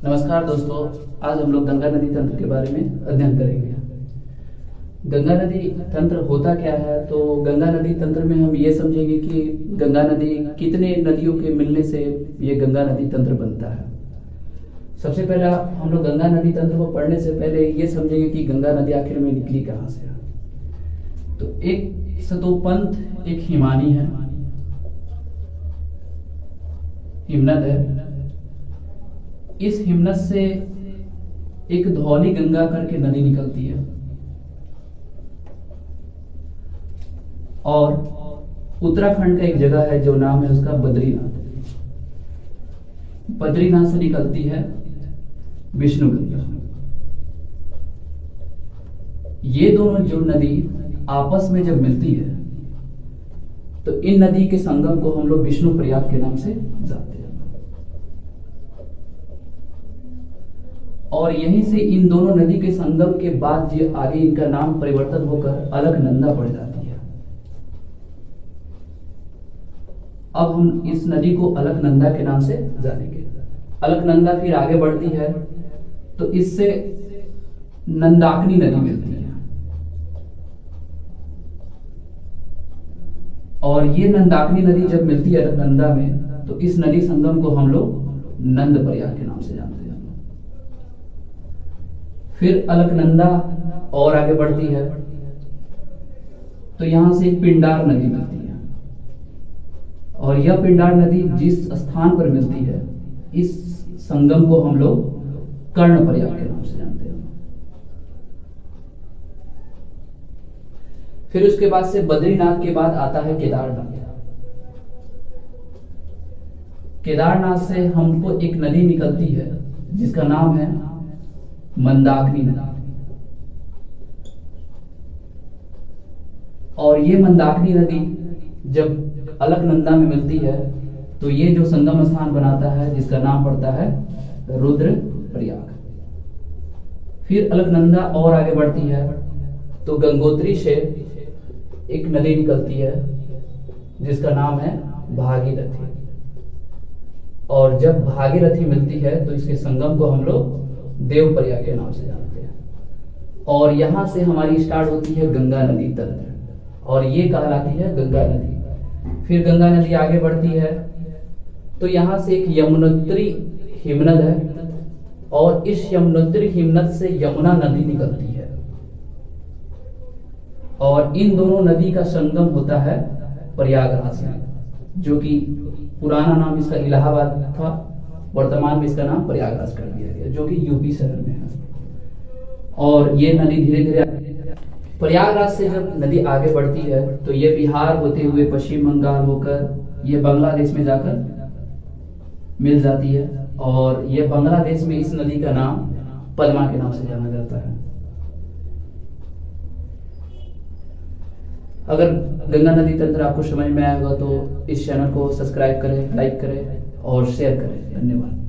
नमस्कार दोस्तों, आज हम लोग गंगा नदी तंत्र के बारे में अध्ययन करेंगे। गंगा नदी तंत्र होता क्या है? तो गंगा नदी तंत्र में हम ये समझेंगे कि गंगा नदी कितने नदियों के मिलने से ये गंगा नदी तंत्र बनता है। सबसे पहला हम लोग गंगा नदी तंत्र को पढ़ने से पहले ये समझेंगे कि गंगा नदी आखिर में निकली कहाँ से। तो एक सतोपंथ एक हिमानी है, हिमनद है। इस हिमनद से एक धौली गंगा करके नदी निकलती है और उत्तराखंड का एक जगह है जो नाम है उसका बद्रीनाथ। बद्रीनाथ से निकलती है विष्णु गंगा। ये दोनों जो नदी आपस में जब मिलती है तो इन नदी के संगम को हम लोग विष्णु प्रयाग के नाम से जानते हैं। और यहीं से इन दोनों नदी के संगम के बाद जो आगे इनका नाम परिवर्तन होकर अलकनंदा पड़ जाती है। अब हम इस नदी को अलकनंदा के नाम से जानेंगे। अलकनंदा फिर आगे बढ़ती है तो इससे नंदाकिनी नदी मिलती है और ये नंदाकिनी नदी जब मिलती है अलकनंदा में तो इस नदी संगम को हम लोग नंद प्रयाग के नाम से जानते हैं। फिर अलकनंदा और आगे बढ़ती है तो यहां से पिंडार नदी मिलती है और यह पिंडार नदी जिस स्थान पर मिलती है इस संगम को हम लोग कर्ण प्रयाग के नाम से जानते हैं। फिर उसके बाद से बद्रीनाथ के बाद आता है केदारनाथ। केदारनाथ से हमको एक नदी निकलती है जिसका नाम है मंदाकिनी नदी। और ये मंदाकिनी नदी जब अलकनंदा में मिलती है तो ये जो संगम स्थान बनाता है जिसका नाम पड़ता है रुद्र प्रयाग। फिर अलकनंदा और आगे बढ़ती है तो गंगोत्री से एक नदी निकलती है जिसका नाम है भागीरथी। और जब भागीरथी मिलती है तो इसके संगम को हम लोग देव प्रयाग के नाम से जानते हैं। और यहां से हमारी स्टार्ट होती है गंगा नदी तंत्र और ये कहलाती है गंगा नदी। फिर गंगा नदी आगे बढ़ती है तो यहां से एक यमुनोत्री हिमनद है और इस यमुनोत्री हिमनद से यमुना नदी निकलती है और इन दोनों नदी का संगम होता है प्रयागराज में, जो कि पुराना नाम इसका इलाहाबाद था, वर्तमान में इसका नाम प्रयागराज कर दिया गया, जो कि यूपी शहर में है। और ये नदी धीरे धीरे प्रयागराज से जब नदी आगे बढ़ती है तो ये बिहार होते हुए पश्चिम बंगाल होकर ये बांग्लादेश में जाकर मिल जाती है और ये बांग्लादेश में इस नदी का नाम पद्मा के नाम से जाना जाता है। अगर गंगा नदी तंत्र आपको समझ में आया होगा तो इस चैनल को सब्सक्राइब करें, लाइक करें और शेयर करें। धन्यवाद।